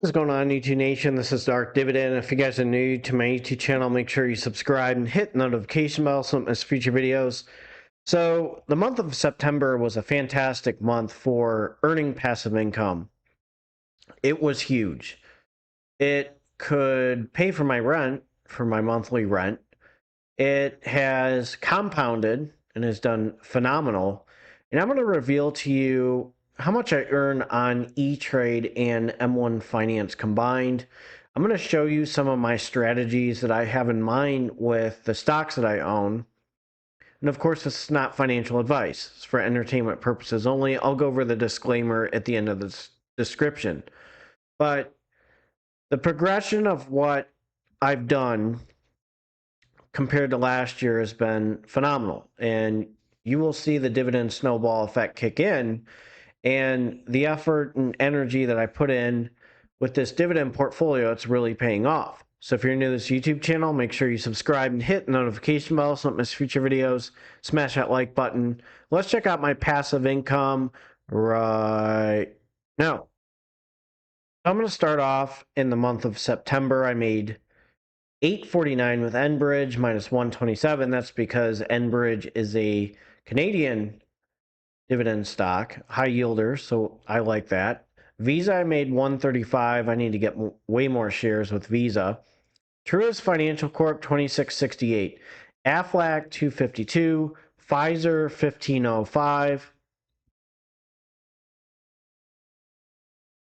What's going on, YouTube Nation? This is Dark Dividend. If you guys are new to my YouTube channel, make sure you subscribe and hit the notification bell so you don't miss future videos. So the month of September was a fantastic month for earning passive income. It was huge. It could pay for my rent, for my monthly rent. It has compounded and has done phenomenal. And I'm going to reveal to you how much I earn on E-Trade and M1 Finance combined. I'm going to show you some of my strategies that I have in mind with the stocks that I own. And of course, this is not financial advice. It's for entertainment purposes only. I'll go over the disclaimer at the end of this description. But the progression of what I've done compared to last year has been phenomenal. And you will see the dividend snowball effect kick in, and the effort and energy that I put in with this dividend portfolio, it's really paying off. So if you're new to this YouTube channel, make sure you subscribe and hit the notification bell so you don't miss future videos. Smash that like button. Let's check out my passive income right now. I'm going to start off in the month of September. I made $8.49 with Enbridge minus 127. That's because Enbridge is a Canadian dividend stock, high yielder, so I like that. Visa, I made 135. I need to get way more shares with Visa. Truist Financial Corp 2668. Aflac 252. Pfizer 1505.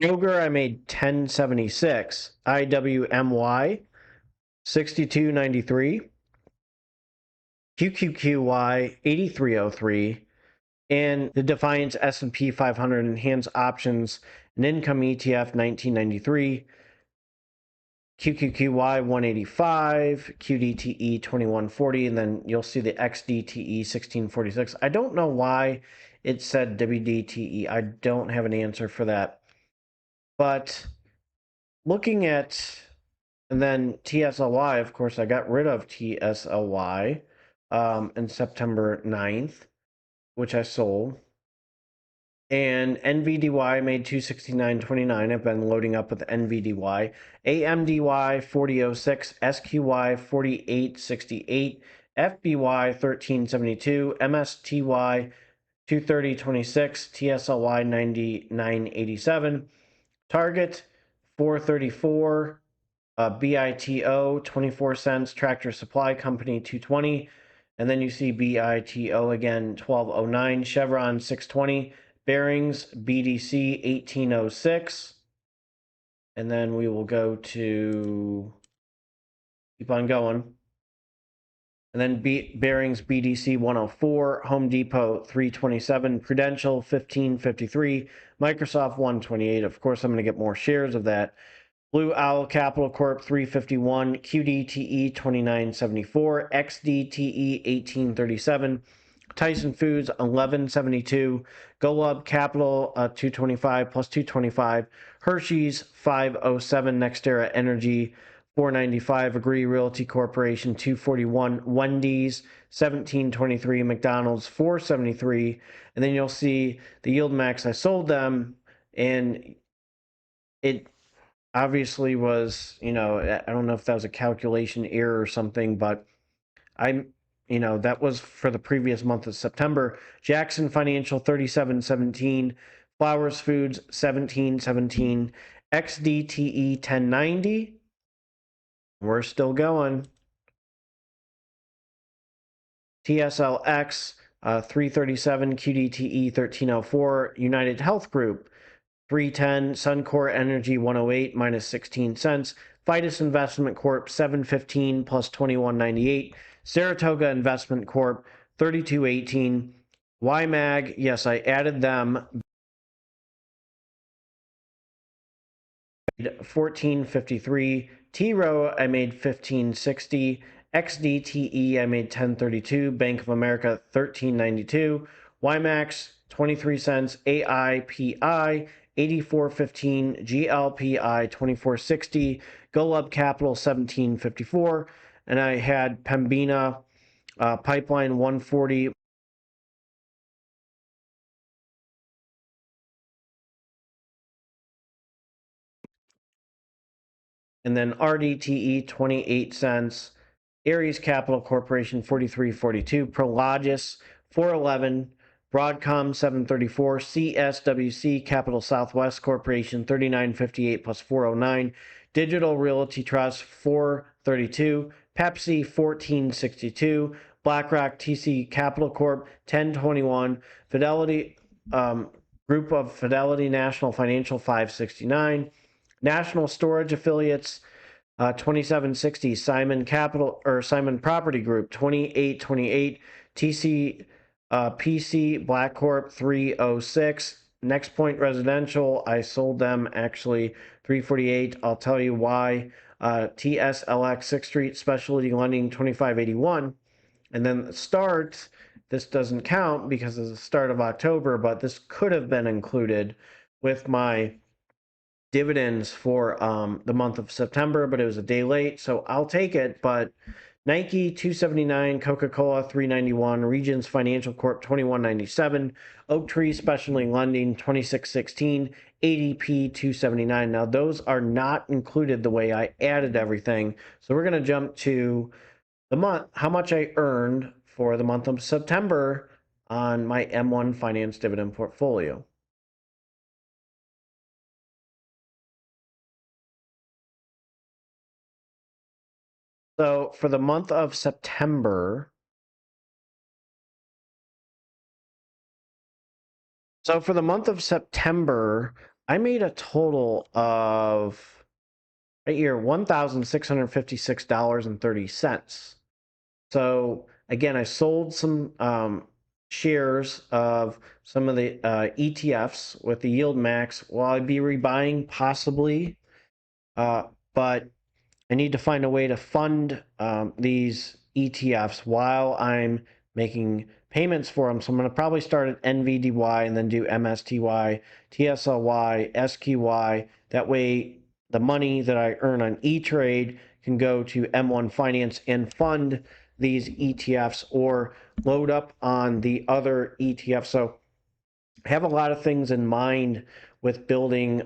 Kroger, I made 1076. IWMY 6293. QQQY 8303. And the Defiance S&P 500 Enhanced Options and Income ETF 1993, QQQY 185, QDTE 2140, and then you'll see the XDTE 1646. I don't know why it said WDTE. I don't have an answer for that. But looking at, and then TSLY, of course, I got rid of TSLY in September 9th, which I sold. And NVDY made 269.29. I've been loading up with NVDY. AMDY 4006, SQY 4868, FBY 1372, MSTY 230.26, TSLY 99.87, Target 434, BITO 24 cents, Tractor Supply Company 220, and then you see BITO again 1209, Chevron 620, Bearings BDC 1806, and then we will go to, keep on going, and then Bearings BDC 104, Home Depot 327, Prudential 1553, Microsoft 128. Of course, I'm going to get more shares of that. Blue Owl Capital Corp 351, QDTE 2974, XDTE 1837, Tyson Foods 1172, Golub Capital 225 plus 225, Hershey's 507, NextEra Energy 495, Agree Realty Corporation 241, Wendy's 1723, McDonald's 473, and then you'll see the Yieldmax. I sold them, and it obviously was, I don't know if that was a calculation error or something, but that was for the previous month of September. Jackson Financial 3717, Flowers Foods 1717, XDTE 1090. We're still going. TSLX 337, QDTE 1304, United Health Group 310, Suncor Energy 108 minus 16 cents, Fidus Investment Corp 715 plus 2198, Saratoga Investment Corp 3218, YMAG, yes, I added them, 1453, T-Row I made 1560, XDTE I made 1032, Bank of America 1392, YMAX 23 cents, AIPI 8415, GLPI 2460, Golub Capital 1754, and I had Pembina Pipeline 140. and then RDTE 28 cents, Ares Capital Corporation 43.42, Prologis 411, Broadcom 734, CSWC Capital Southwest Corporation 39.58 plus 409, Digital Realty Trust 432, Pepsi 14.62, BlackRock TC Capital Corp 1021, Fidelity Group of Fidelity National Financial 569, National Storage Affiliates 2760, Simon Capital or Simon Property Group 2828, TC PC Black Corp 306, Next Point Residential, I sold them actually 348. I'll tell you why. TSLX 6th Street Specialty Lending 2581, and then the start. This doesn't count because it's the start of October, but this could have been included with my dividends for the month of September, but it was a day late, so I'll take it. But Nike 279, Coca-Cola 391, Regions Financial Corp 2197, Oak Tree Specialty Lending 2616, ADP 279. Now those are not included the way I added everything. So we're going to jump to the month, how much I earned for the month of September on my M1 Finance dividend portfolio. So for the month of September, I made a total of right here $1,656.30. So again, I sold some shares of some of the ETFs with the Yieldmax. Will I be rebuying? Possibly, but I need to find a way to fund these ETFs while I'm making payments for them. So I'm going to probably start at NVDY and then do MSTY, TSLY, SQY. That way, the money that I earn on E-Trade can go to M1 Finance and fund these ETFs or load up on the other ETFs. So I have a lot of things in mind with building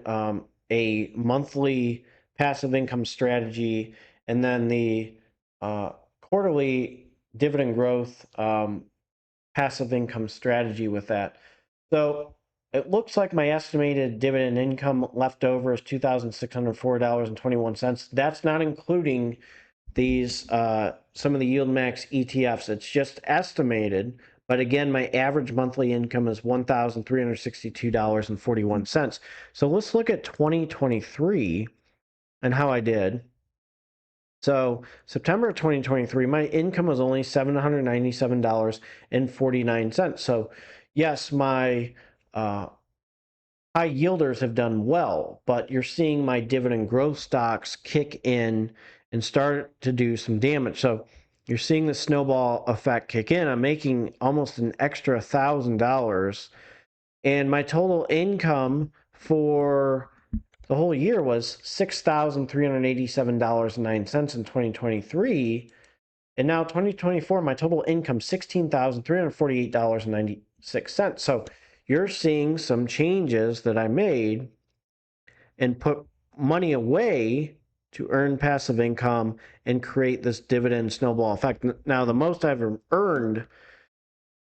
a monthly passive income strategy, and then the quarterly dividend growth passive income strategy with that. So it looks like my estimated dividend income left over is $2,604.21. That's not including these some of the Yieldmax ETFs. It's just estimated. But again, my average monthly income is $1,362.41. So let's look at 2023 and how I did. So September 2023, my income was only $797.49. So yes, my high yielders have done well, but you're seeing my dividend growth stocks kick in and start to do some damage. So you're seeing the snowball effect kick in. I'm making almost an extra $1,000, and my total income for the whole year was $6,387.09 in 2023. And now 2024, my total income $16,348.96. So you're seeing some changes that I made and put money away to earn passive income and create this dividend snowball effect. Now, the most I've earned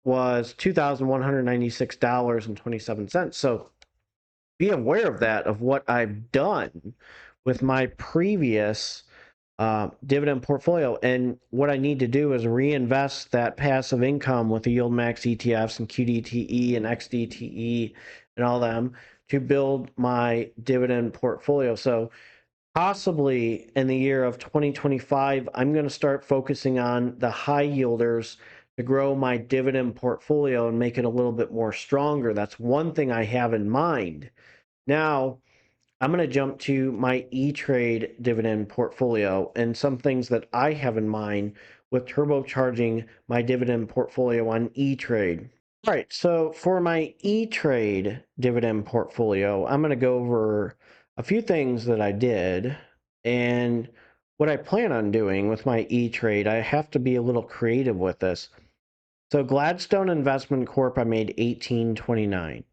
was $2,196.27. So be aware of that, of what I've done with my previous dividend portfolio. And what I need to do is reinvest that passive income with the Yieldmax ETFs and QDTE and XDTE and all them to build my dividend portfolio. So possibly in the year of 2025, I'm going to start focusing on the high yielders to grow my dividend portfolio and make it a little bit more stronger. That's one thing I have in mind. Now, I'm going to jump to my E-Trade dividend portfolio and some things that I have in mind with turbocharging my dividend portfolio on E-Trade. All right, so for my E-Trade dividend portfolio, I'm going to go over a few things that I did and what I plan on doing with my E-Trade. I have to be a little creative with this. So Gladstone Investment Corp, I made $18.29.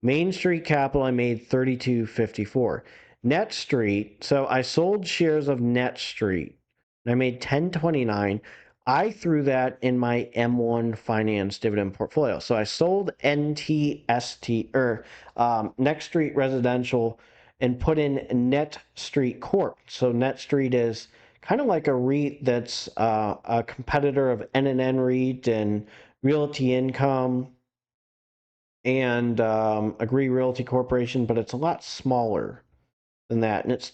Main Street Capital, I made $32.54. NetStreet. So I sold shares of NetStreet. I made 1029. I threw that in my M1 Finance dividend portfolio. So I sold NTST or NetStreet Residential and put in NetStreet Corp. So NetStreet is kind of like a REIT that's a competitor of NNN REIT and Realty Income and Agree Realty Corporation, but it's a lot smaller than that, and it's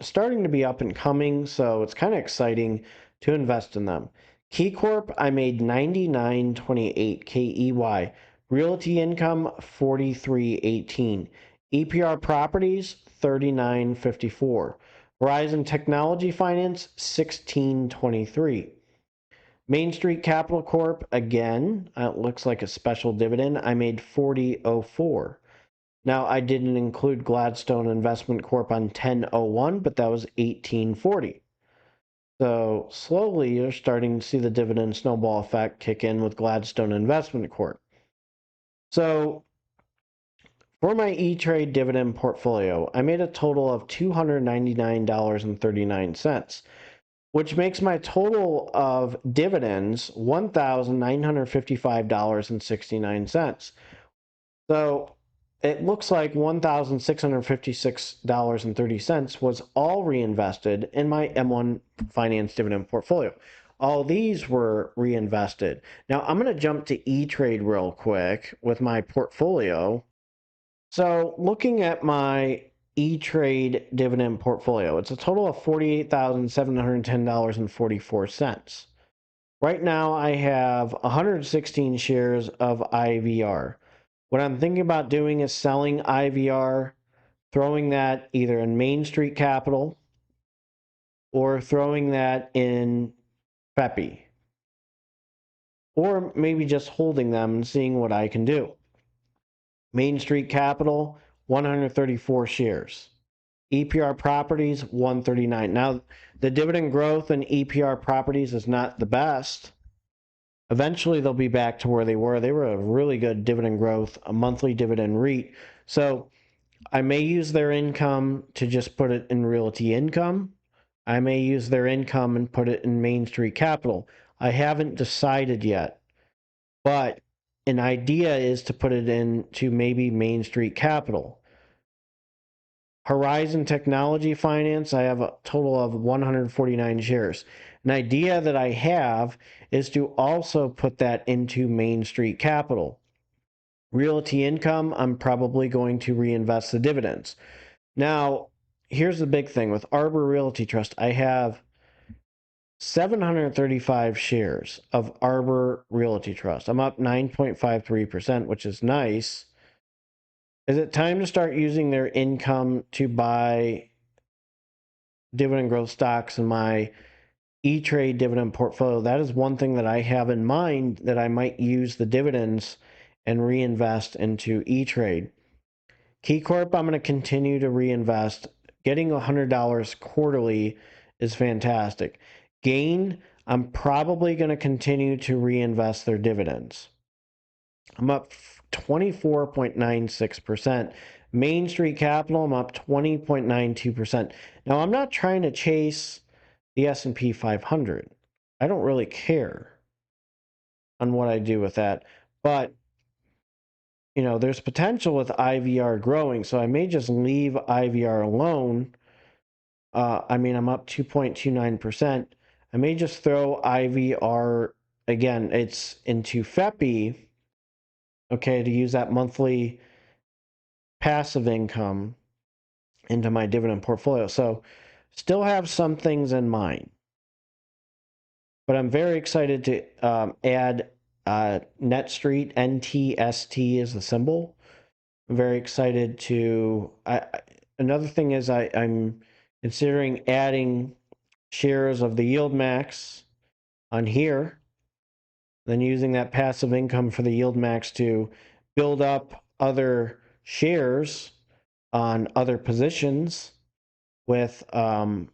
starting to be up and coming, so it's kind of exciting to invest in them. Key Corp, I made 99.28 KEY. Realty Income 43.18. EPR Properties 39.54. Horizon Technology Finance 16.23. Main Street Capital Corp, again, it looks like a special dividend. I made 40.04. Now, I didn't include Gladstone Investment Corp on 10.01, but that was 18.40. So slowly you're starting to see the dividend snowball effect kick in with Gladstone Investment Corp. So for my E-Trade dividend portfolio, I made a total of $299.39, which makes my total of dividends $1,955.69. So it looks like $1,656.30 was all reinvested in my M1 Finance dividend portfolio. All these were reinvested. Now I'm going to jump to E-Trade real quick with my portfolio. So looking at my E-Trade dividend portfolio, it's a total of $48,710.44. Right now I have 116 shares of IVR. What I'm thinking about doing is selling IVR, throwing that either in Main Street Capital or throwing that in PFE, or maybe just holding them and seeing what I can do. Main Street Capital, 134 shares. EPR Properties, 139. Now, the dividend growth in EPR Properties is not the best. Eventually, they'll be back to where they were. They were a really good dividend growth, a monthly dividend REIT. So I may use their income to just put it in Realty Income. I may use their income and put it in Main Street Capital. I haven't decided yet, but an idea is to put it into maybe Main Street Capital. Horizon Technology Finance, I have a total of 149 shares. An idea that I have is to also put that into Main Street Capital. Realty Income, I'm probably going to reinvest the dividends. Now, here's the big thing with Arbor Realty Trust. I have 735 shares of Arbor Realty Trust. I'm up 9.53%, which is nice. Is it time to start using their income to buy dividend growth stocks in my E-Trade dividend portfolio? That is one thing that I have in mind, that I might use the dividends and reinvest into E-Trade. Key Corp, I'm going to continue to reinvest. Getting $100 quarterly is fantastic. Gain, I'm probably going to continue to reinvest their dividends. I'm up 24.96%. Main Street Capital, I'm up 20.92%. Now, I'm not trying to chase the S&P 500. I don't really care on what I do with that. But, you know, there's potential with IVR growing, so I may just leave IVR alone. I'm up 2.29%. I may just throw IVR, again, it's into FEPI, okay, to use that monthly passive income into my dividend portfolio. So still have some things in mind, but I'm very excited to add NetStreet. NTST is the symbol. I'm very excited to, another thing is I'm considering adding shares of the Yieldmax on here, then using that passive income for the Yieldmax to build up other shares on other positions with my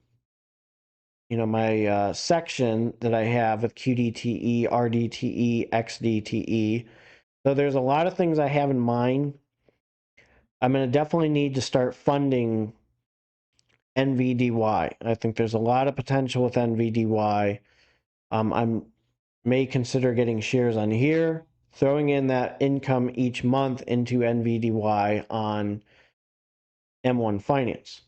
section that I have with QDTE, RDTE, XDTE. So there's a lot of things I have in mind. I'm going to definitely need to start funding NVDY. I think there's a lot of potential with NVDY. I may consider getting shares on here, throwing in that income each month into NVDY on M1 Finance.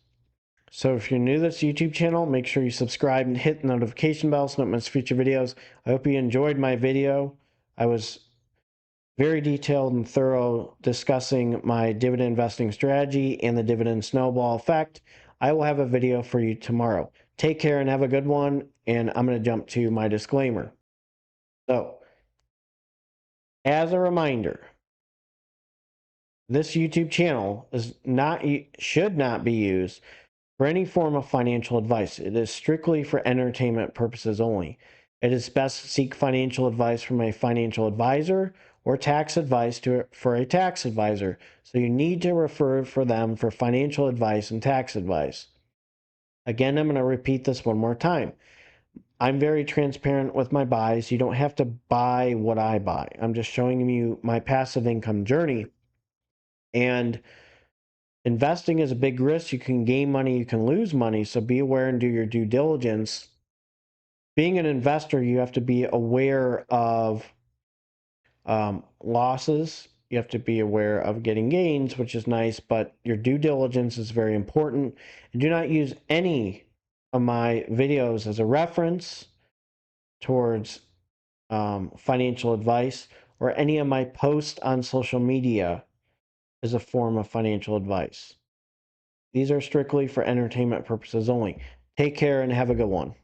So if you're new to this YouTube channel, make sure you subscribe and hit the notification bell so you don't miss future videos. I hope you enjoyed my video. I was very detailed and thorough discussing my dividend investing strategy and the dividend snowball effect. I will have a video for you tomorrow. Take care and have a good one. And I'm going to jump to my disclaimer. So, as a reminder, this YouTube channel should not be used for any form of financial advice. It is strictly for entertainment purposes only. It is best to seek financial advice from a financial advisor or tax advice for a tax advisor. So you need to refer for them for financial advice and tax advice. Again, I'm going to repeat this one more time. I'm very transparent with my buys. You don't have to buy what I buy. I'm just showing you my passive income journey. And investing is a big risk. You can gain money, you can lose money. So be aware and do your due diligence. Being an investor, you have to be aware of losses. You have to be aware of getting gains, which is nice, but your due diligence is very important. And do not use any of my videos as a reference towards financial advice, or any of my posts on social media as a form of financial advice. These are strictly for entertainment purposes only. Take care and have a good one.